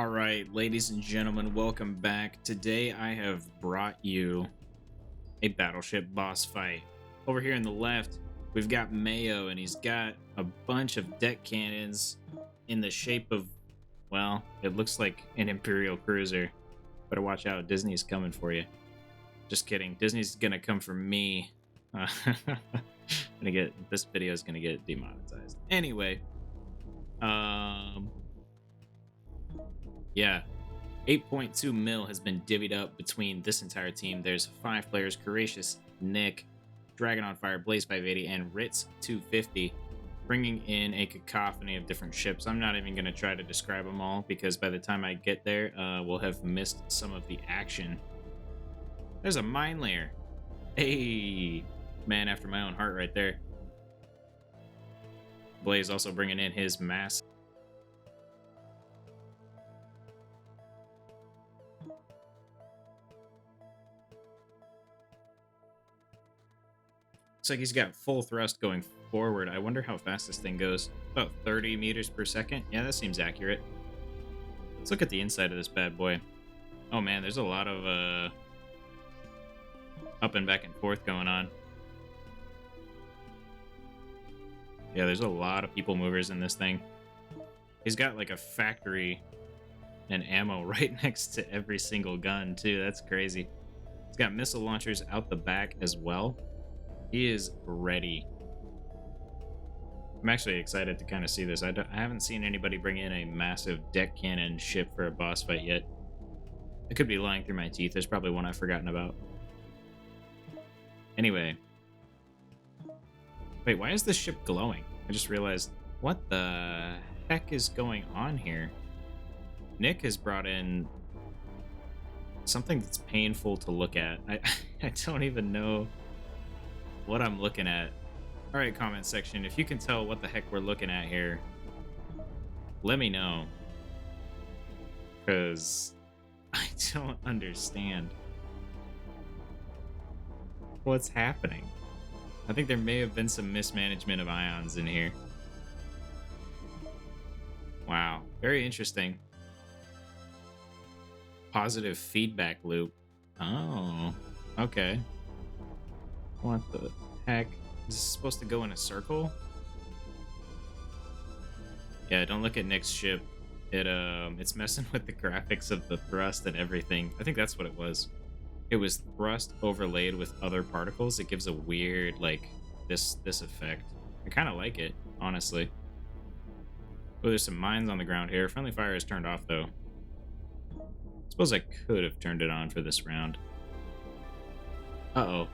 All right, ladies and gentlemen, welcome back. Today I have brought you a Battleship boss fight. Over here on the left, we've got Mayo, and he's got a bunch of deck cannons in the shape of, well, it looks like an Imperial cruiser. Better watch out, Disney's coming for you. Just kidding, Disney's gonna come for me. This video is gonna get demonetized. Anyway, yeah, 8.2 mil has been divvied up between this entire team. There's 5 players: Courageous, Nick, Dragon on Fire, Blaze 580, and Ritz 250, bringing in a cacophony of different ships. I'm not even going to try to describe them all, because by the time I get there, we'll have missed some of the action. There's a mine layer. Hey, man after my own heart right there. Blaze also bringing in his mass. Looks like he's got full thrust going forward. I wonder how fast this thing goes. About 30 meters per second. Yeah, that seems accurate. Let's look at the inside of this bad boy. Oh man, there's a lot of up and back and forth going on. Yeah, there's a lot of people movers in this thing. He's got like a factory and ammo right next to every single gun too. That's crazy. He's got missile launchers out the back as well. He is ready. I'm actually excited to kind of see this. I haven't seen anybody bring in a massive deck cannon ship for a boss fight yet. I could be lying through my teeth. There's probably one I've forgotten about. Anyway. Wait, why is this ship glowing? I just realized, what the heck is going on here? Nick has brought in something that's painful to look at. I don't even know what I'm looking at. All right, comment section, if you can tell what the heck we're looking at here, let me know, because I don't understand what's happening. I think there may have been some mismanagement of ions in here. Wow, very interesting. Positive feedback loop. Oh, okay. What the heck? Is this supposed to go in a circle? Yeah, don't look at Nick's ship. It's messing with the graphics of the thrust and everything. I think that's what it was. It was thrust overlaid with other particles. It gives a weird, like, this effect. I kind of like it, honestly. Oh, there's some mines on the ground here. Friendly fire is turned off, though. Suppose I could have turned it on for this round. Uh-oh.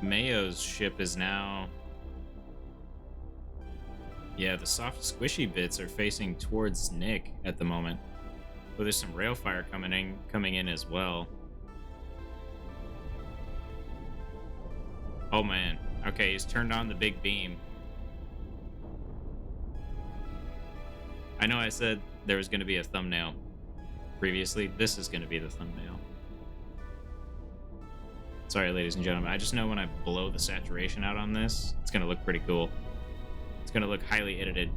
Mayo's ship is now... Yeah, the soft squishy bits are facing towards Nick at the moment. Oh, there's some rail fire coming in as well. Oh man. Okay, he's turned on the big beam. I know I said there was going to be a thumbnail previously. This is going to be the thumbnail. Sorry, ladies and gentlemen. I just know when I blow the saturation out on this, it's going to look pretty cool. It's going to look highly edited.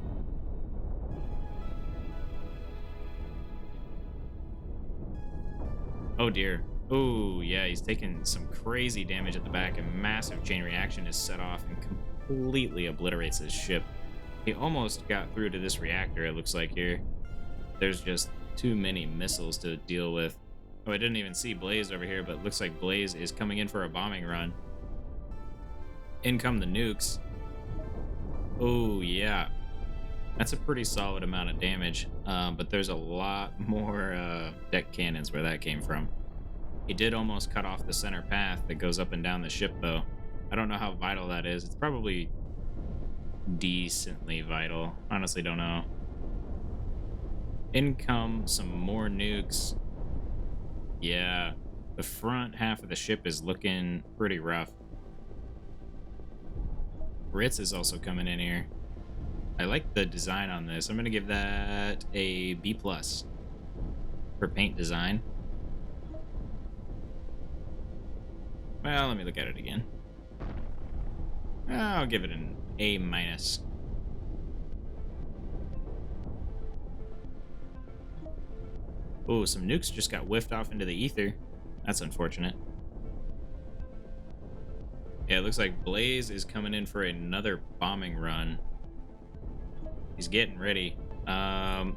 Oh dear. Oh yeah, he's taking some crazy damage at the back. A massive chain reaction is set off and completely obliterates his ship. He almost got through to this reactor, it looks like here. There's just too many missiles to deal with. Oh, I didn't even see Blaze over here, but it looks like Blaze is coming in for a bombing run. In come the nukes. Oh yeah. That's a pretty solid amount of damage, but there's a lot more deck cannons where that came from. He did almost cut off the center path that goes up and down the ship, though. I don't know how vital that is. It's probably decently vital. Honestly, don't know. In come some more nukes. Yeah, the front half of the ship is looking pretty rough. Ritz is also coming in here. I like the design on this. I'm going to give that a B+ for paint design. Well, let me look at it again. I'll give it an A-. Oh, some nukes just got whiffed off into the ether. That's unfortunate. Yeah, it looks like Blaze is coming in for another bombing run. He's getting ready. There's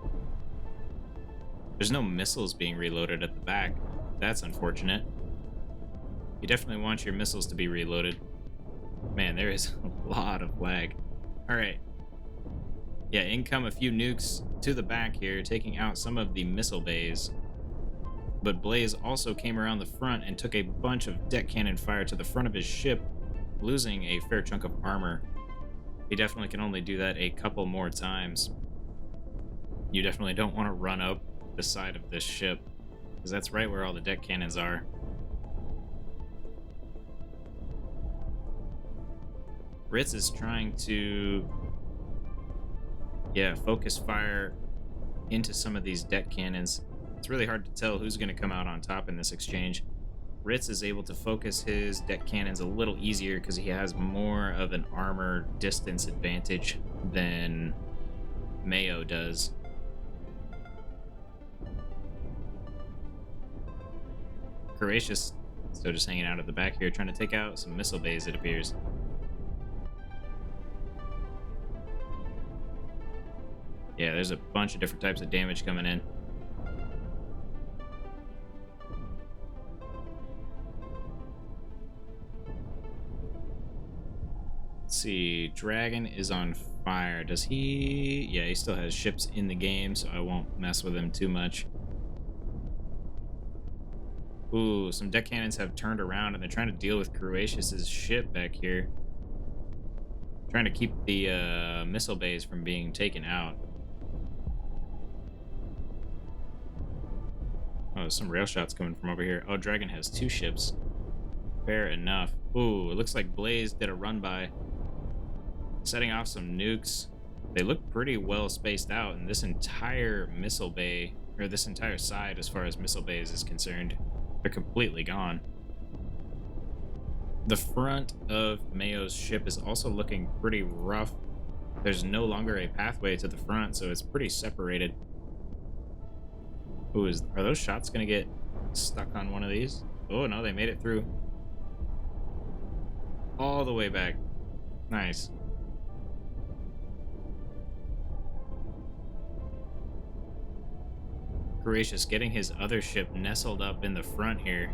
no missiles being reloaded at the back. That's unfortunate. You definitely want your missiles to be reloaded. Man, there is a lot of lag. All right. Yeah, in come a few nukes to the back here, taking out some of the missile bays. But Blaze also came around the front and took a bunch of deck cannon fire to the front of his ship, losing a fair chunk of armor. He definitely can only do that a couple more times. You definitely don't want to run up the side of this ship, because that's right where all the deck cannons are. Ritz is trying to, focus fire into some of these deck cannons. It's really hard to tell who's going to come out on top in this exchange. Ritz is able to focus his deck cannons a little easier because he has more of an armor distance advantage than Mayo does. Courageous still just hanging out at the back here, trying to take out some missile bays, it appears. Yeah, there's a bunch of different types of damage coming in. Let's see, Dragon is on fire. Does he? Yeah, he still has ships in the game, so I won't mess with him too much. Ooh, some deck cannons have turned around and they're trying to deal with Croatius's ship back here. Trying to keep the missile bays from being taken out. Oh, some rail shots coming from over here. Oh, Dragon has 2 ships. Fair enough. Ooh, it looks like Blaze did a run by. Setting off some nukes. They look pretty well spaced out, and this entire missile bay, or this entire side as far as missile bays is concerned, they're completely gone. The front of Mayo's ship is also looking pretty rough. There's no longer a pathway to the front, so it's pretty separated. Ooh, are those shots going to get stuck on one of these? Oh, no, they made it through. All the way back. Nice. Gracious, getting his other ship nestled up in the front here.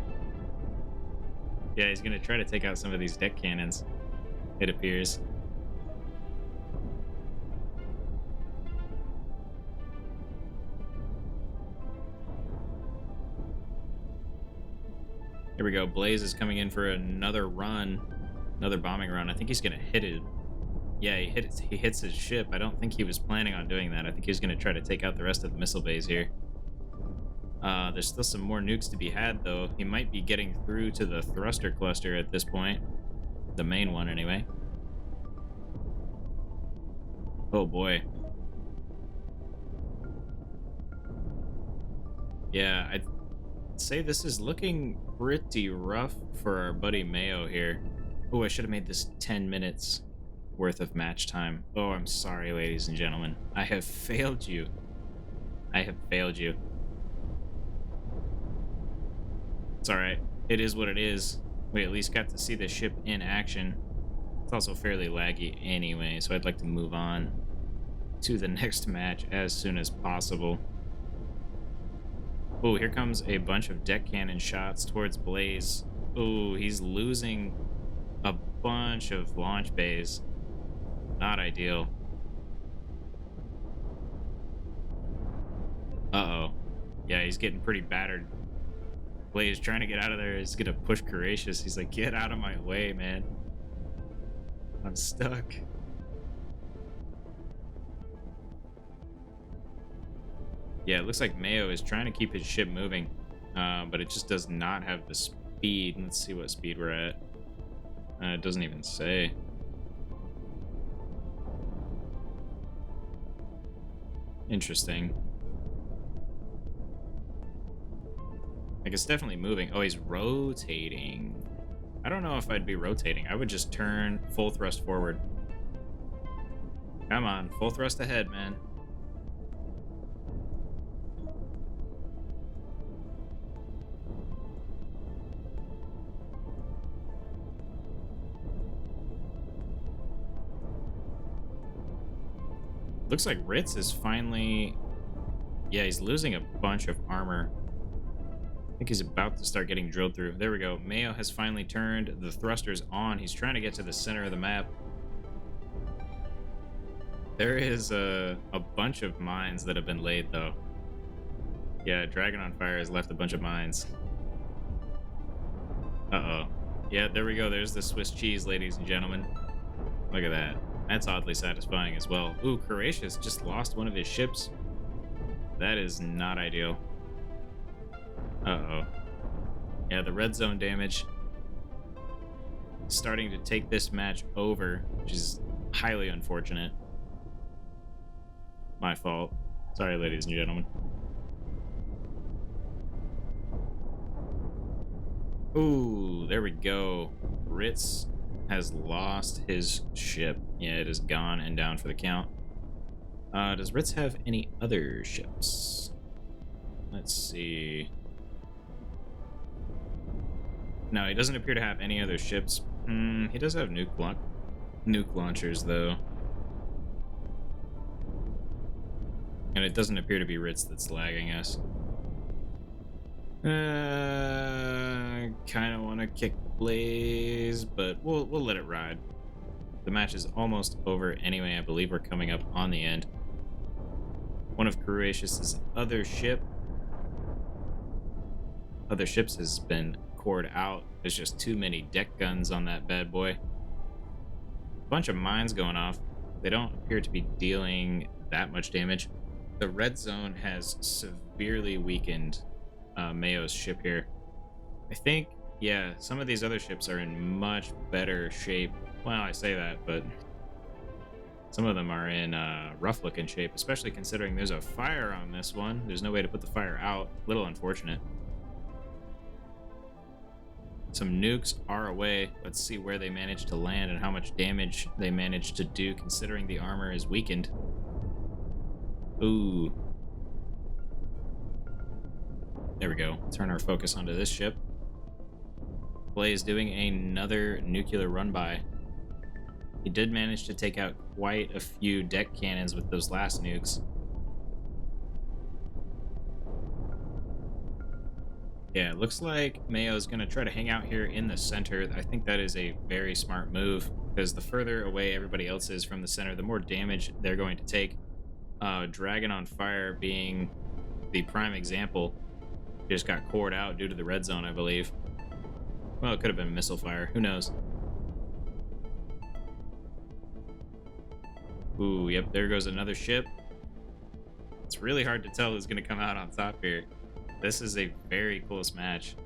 Yeah, he's going to try to take out some of these deck cannons, it appears. Here we go. Blaze is coming in for another run, another bombing run. I think he's going to hit it. Yeah, he hits his ship. I don't think he was planning on doing that. I think he was going to try to take out the rest of the missile bays here. There's still some more nukes to be had, though. He might be getting through to the thruster cluster at this point. The main one, anyway. Oh, boy. Yeah, I'd say this is looking pretty rough for our buddy Mayo here. Oh, I should have made this 10 minutes worth of match time. Oh, I'm sorry, ladies and gentlemen. I have failed you. I have failed you. It's alright. It is what it is. We at least got to see the ship in action. It's also fairly laggy anyway, so I'd like to move on to the next match as soon as possible. Oh, here comes a bunch of deck cannon shots towards Blaze. Oh, he's losing a bunch of launch bays. Not ideal. Uh-oh. Yeah, he's getting pretty battered. Blaze trying to get out of there. He's gonna push Courageous. He's like, get out of my way, man. I'm stuck. Yeah, it looks like Mayo is trying to keep his ship moving, but it just does not have the speed. Let's see what speed we're at. It doesn't even say. Interesting. Like, it's definitely moving. Oh, he's rotating. I don't know if I'd be rotating. I would just turn full thrust forward. Come on, full thrust ahead, man. Looks like Ritz is finally... Yeah, he's losing a bunch of armor. I think he's about to start getting drilled through. There we go. Mayo has finally turned the thrusters on. He's trying to get to the center of the map. There is a bunch of mines that have been laid, though. Yeah, Dragon on Fire has left a bunch of mines. Uh-oh. Yeah, there we go. There's the Swiss cheese, ladies and gentlemen. Look at that. That's oddly satisfying as well. Ooh, Croatia's just lost one of his ships. That is not ideal. Uh-oh. Yeah, the red zone damage is starting to take this match over, which is highly unfortunate. My fault. Sorry, ladies and gentlemen. Ooh, there we go. Ritz has lost his ship. Yeah, it is gone and down for the count. Does Ritz have any other ships? Let's see. No, he doesn't appear to have any other ships. He does have nuke launchers, though. And it doesn't appear to be Ritz that's lagging us. Kind of want to kick Blaze, but we'll let it ride. The match is almost over anyway. I believe we're coming up on the end. One of Croatia's other ships has been cored out. There's just too many deck guns on that bad boy. A bunch of mines going off. They don't appear to be dealing that much damage. The red zone has severely weakened Mayo's ship here. I think, yeah, some of these other ships are in much better shape. Well, I say that, but some of them are in rough looking shape, especially considering there's a fire on this one. There's no way to put the fire out. A little unfortunate. Some nukes are away. Let's see where they manage to land and how much damage they manage to do, considering the armor is weakened. Ooh. There we go. Turn our focus onto this ship. Blaze doing another nuclear run-by. He did manage to take out quite a few deck cannons with those last nukes. Yeah, it looks like Mayo's going to try to hang out here in the center. I think that is a very smart move, because the further away everybody else is from the center, the more damage they're going to take. Dragon on Fire being the prime example. Just got cored out due to the red zone, I believe. Well, it could have been missile fire. Who knows? Ooh, yep, there goes another ship. It's really hard to tell who's going to come out on top here. This is a very close match.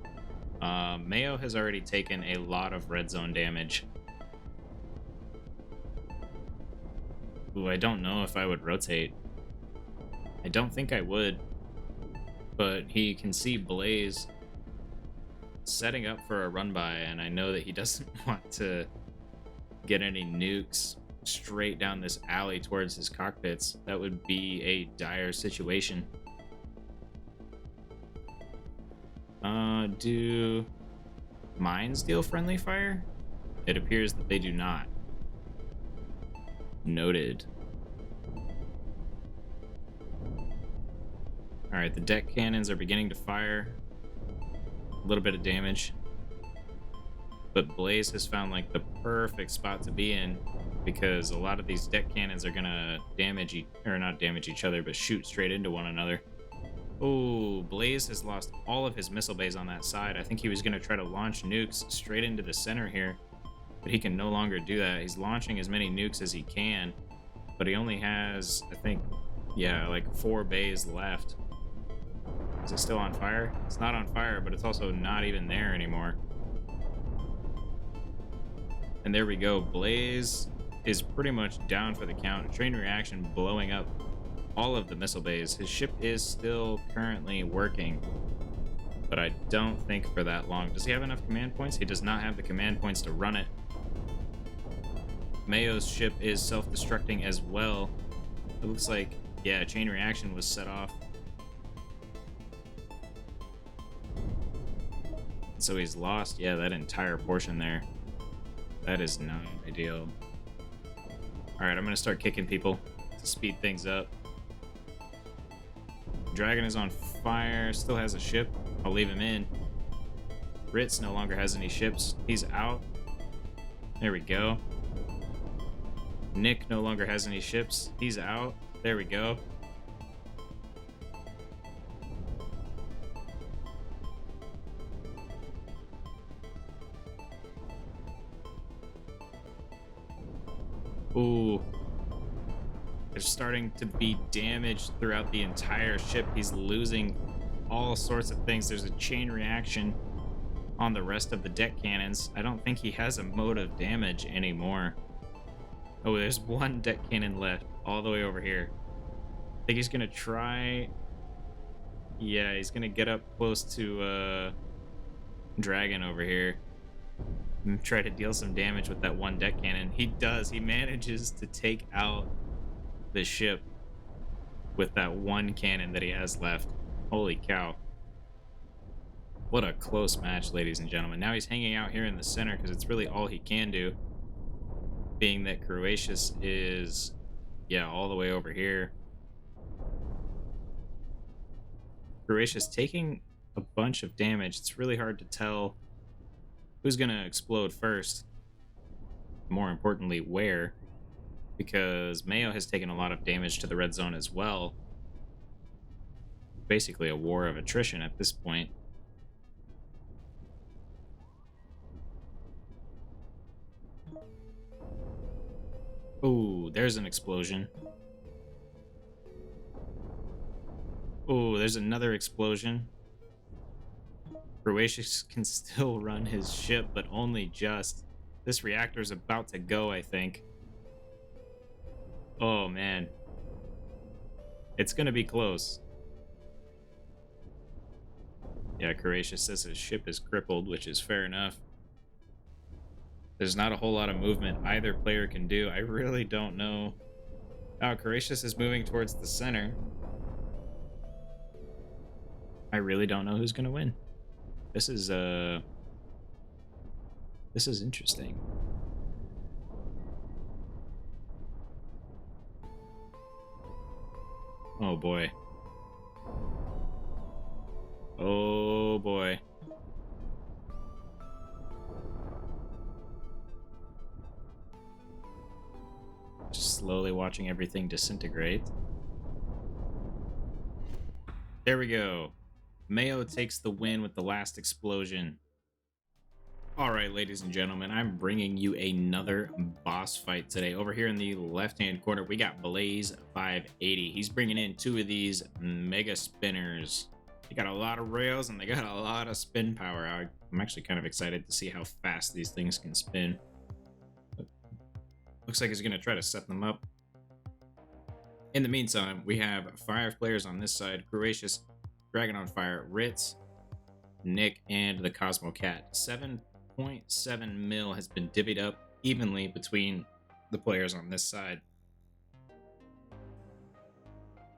Mayo has already taken a lot of red zone damage. Ooh, I don't know if I would rotate. I don't think I would. But he can see Blaze setting up for a run-by, and I know that he doesn't want to get any nukes straight down this alley towards his cockpits. That would be a dire situation. Do mines deal friendly fire? It appears that they do not. Noted. Alright, the deck cannons are beginning to fire. A little bit of damage. But Blaze has found like the perfect spot to be in, because a lot of these deck cannons are gonna damage not damage each other, but shoot straight into one another. Oh, Blaze has lost all of his missile bays on that side. I think he was gonna try to launch nukes straight into the center here, but he can no longer do that. He's launching as many nukes as he can, but he only has, I think, yeah, like 4 bays left. Is it still on fire? It's not on fire, but it's also not even there anymore. And there we go. Blaze is pretty much down for the count. Train reaction blowing up all of the missile bays. His ship is still currently working, but I don't think for that long. Does he have enough command points? He does not have the command points to run it. Mayo's ship is self-destructing as well. It looks like, yeah, chain reaction was set off. So he's lost, yeah, that entire portion there. That is not ideal. Alright, I'm going to start kicking people. to speed things up. Dragon is on fire, still has a ship. I'll leave him in. Ritz no longer has any ships. He's out. There we go. Nick no longer has any ships. He's out. There we go. Ooh. There's starting to be damage throughout the entire ship. He's losing all sorts of things. There's a chain reaction on the rest of the deck cannons. I don't think he has a mode of damage anymore. Oh, there's one deck cannon left all the way over here. I think he's going to try... Yeah, he's going to get up close to Dragon over here and try to deal some damage with that one deck cannon. He does. He manages to take out the ship with that one cannon that he has left. Holy cow. What a close match, ladies and gentlemen. Now he's hanging out here in the center because it's really all he can do. Being that Croatius is, yeah, all the way over here. Croatius taking a bunch of damage. It's really hard to tell who's going to explode first. More importantly, where. Because Mayo has taken a lot of damage to the red zone as well. Basically a war of attrition at this point. Oh, there's an explosion. Oh, there's another explosion. Croatius can still run his ship, but only just. This reactor's about to go, I think. Oh, man. It's going to be close. Yeah, Croatius says his ship is crippled, which is fair enough. There's not a whole lot of movement either player can do. I really don't know. Oh, Croatius is moving towards the center. I really don't know who's going to win. This is interesting. Oh boy. Oh boy. Just slowly watching everything disintegrate. There we go. Mayo takes the win with the last explosion. Alright, ladies and gentlemen, I'm bringing you another boss fight today. Over here in the left-hand corner, we got Blaze 580. He's bringing in two of these mega spinners. They got a lot of rails and they got a lot of spin power. I'm actually kind of excited to see how fast these things can spin. Looks like he's going to try to set them up. In the meantime, we have 5 players on this side. Croatius, Dragon on Fire, Ritz, Nick, and the Cosmo Cat. 7.7 mil has been divvied up evenly between the players on this side.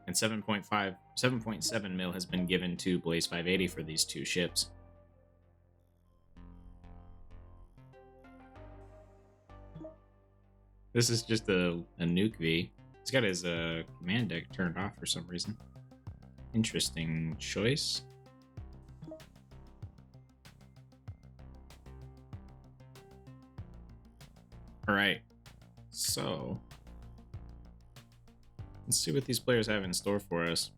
And 7.7 mil has been given to Blaze 580 for these two ships. This is just a nuke V. He's got his command deck turned off for some reason. Interesting choice. All right, so let's see what these players have in store for us.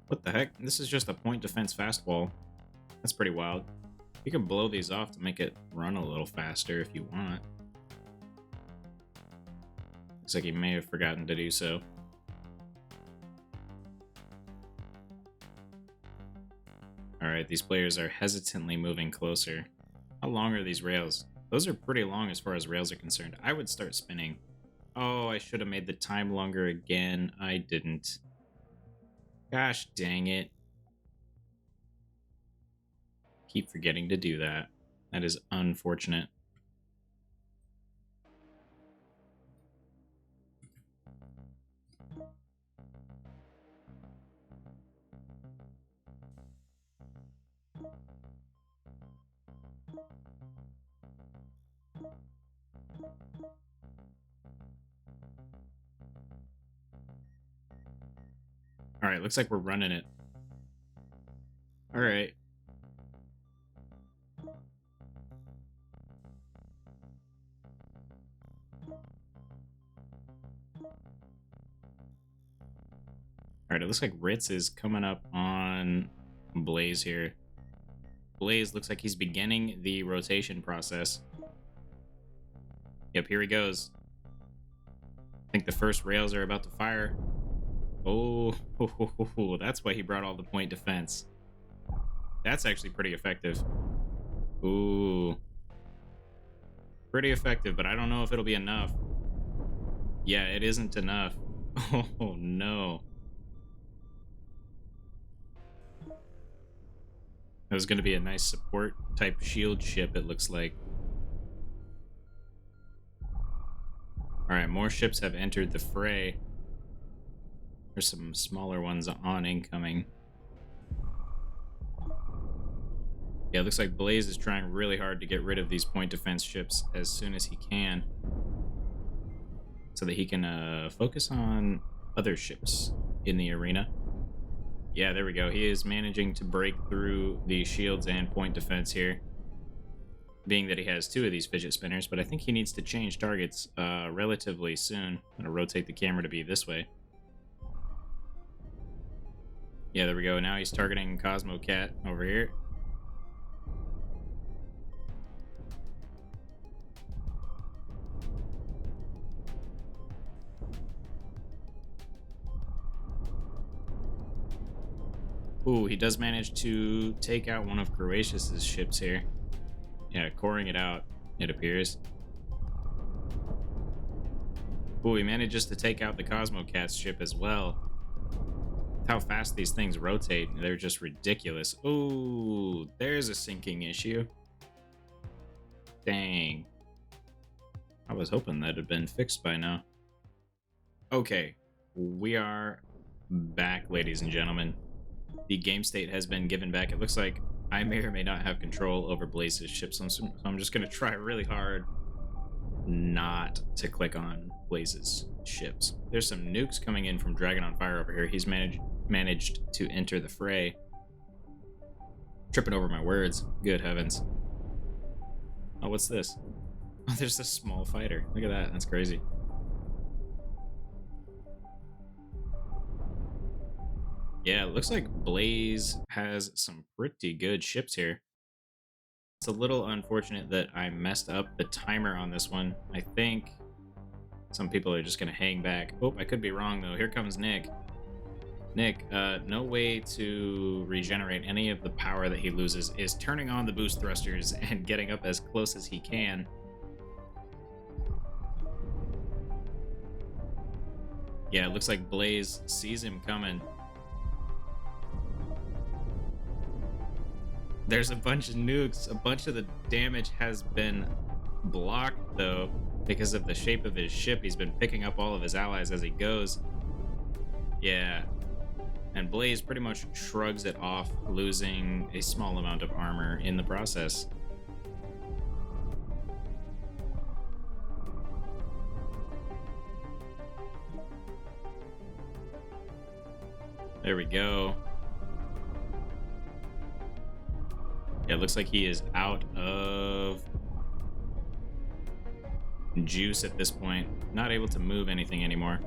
What the heck? This is just a point defense fastball. That's pretty wild. You can blow these off to make it run a little faster if you want. Looks like he may have forgotten to do so. Alright, these players are hesitantly moving closer. How long are these rails? Those are pretty long as far as rails are concerned. I would start spinning. Oh, I should have made the time longer again. I didn't. Gosh dang it. Keep forgetting to do that. That is unfortunate. All right, looks like we're running it. All right. All right, it looks like Ritz is coming up on Blaze here. Blaze looks like he's beginning the rotation process. Yep, here he goes. I think the first rails are about to fire. Oh, that's why he brought all the point defense. That's actually pretty effective. Ooh. Pretty effective, but I don't know if it'll be enough. Yeah, it isn't enough. Oh, no. That was going to be a nice support type shield ship, it looks like. All right, more ships have entered the fray. There's some smaller ones on incoming. Yeah, it looks like Blaze is trying really hard to get rid of these point defense ships as soon as he can, so that he can focus on other ships in the arena. Yeah, there we go. He is managing to break through the shields and point defense here, being that he has two of these fidget spinners, but I think he needs to change targets relatively soon. I'm going to rotate the camera to be this way. Yeah, there we go. Now he's targeting Cosmocat over here. Ooh, he does manage to take out one of Croatius's ships here. Yeah, coring it out, it appears. Ooh, he manages to take out the Cosmocat's ship as well. How fast these things rotate, they're just ridiculous. Ooh, there's a sinking issue. Dang. I was hoping that had been fixed by now. Okay, we are back, ladies and gentlemen. The game state has been given back. It looks like I may or may not have control over Blaze's ship, so I'm just going to try really hard not to click on Blaze's ships. There's some nukes coming in from Dragon on Fire over here. He's managed to enter the fray. Tripping over my words. Good heavens. Oh, what's this? Oh, there's this small fighter. Look at that. That's crazy. Yeah, it looks like Blaze has some pretty good ships here. It's a little unfortunate that I messed up the timer on this one. I think some people are just going to hang back. Oh, I could be wrong, though. Here comes Nick. Nick, no way to regenerate any of the power that he loses is turning on the boost thrusters and getting up as close as he can. Yeah, it looks like Blaze sees him coming. There's a bunch of nukes. A bunch of the damage has been blocked, though, because of the shape of his ship. He's been picking up all of his allies as he goes. Yeah. And Blaze pretty much shrugs it off, losing a small amount of armor in the process. There we go. Yeah, it looks like he is out of juice at this point. Not able to move anything anymore.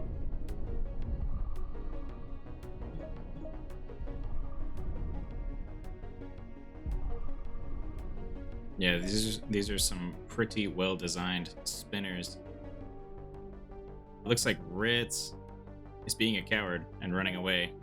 Yeah, these are some pretty well-designed spinners. It looks like Ritz is being a coward and running away.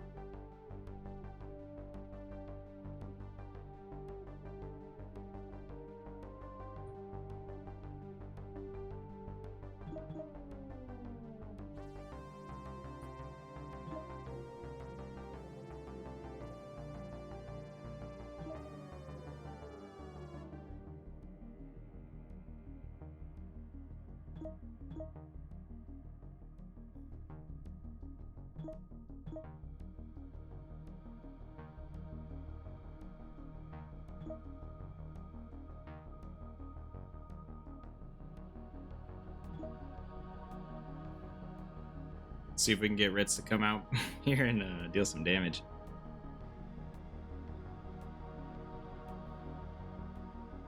See if we can get Ritz to come out here and deal some damage.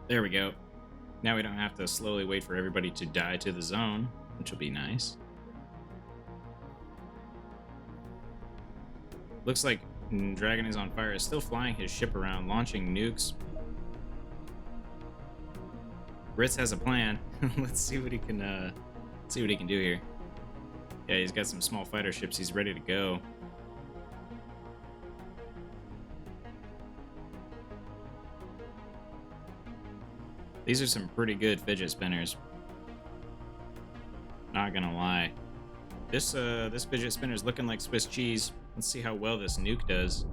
There we go. Now we don't have to slowly wait for everybody to die to the zone, which will be nice. Looks like Dragon is on fire is still flying his ship around, launching nukes. Ritz has a plan. Let's see what he can do here. Yeah, he's got some small fighter ships. He's ready to go. These are some pretty good fidget spinners. Not gonna lie. This fidget spinner is looking like Swiss cheese. Let's see how well this nuke does.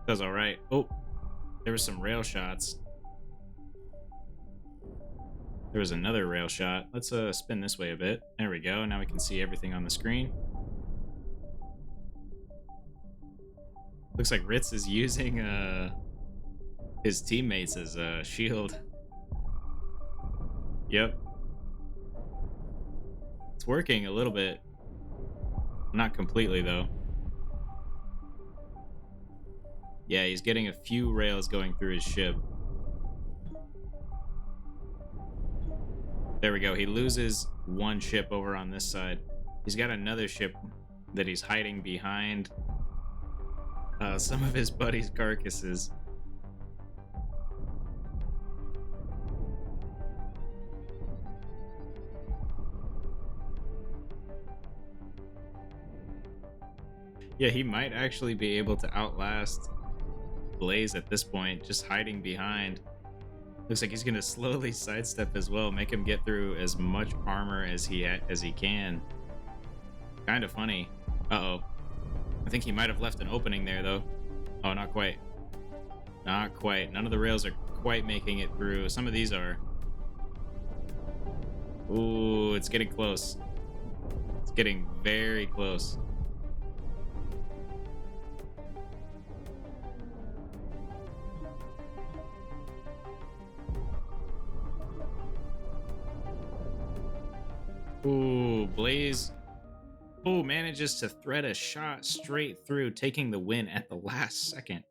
Does all right. Oh, there was some rail shots. There was another rail shot. Let's spin this way a bit. There we go. Now we can see everything on the screen. Looks like Ritz is using his teammates as a shield. Yep. It's working a little bit. Not completely, though. Yeah, he's getting a few rails going through his ship. There we go. He loses one ship over on this side. He's got another ship that he's hiding behind some of his buddies' carcasses. Yeah, he might actually be able to outlast Blaze at this point, just hiding behind. Looks like he's gonna slowly sidestep as well, make him get through as much armor as he can. Kind of funny. Uh-oh. I think he might have left an opening there, though. Oh, not quite. Not quite. None of the rails are quite making it through. Some of these are. Ooh, it's getting close. It's getting very close. Ooh, Blaze. Oh, manages to thread a shot straight through, taking the win at the last second.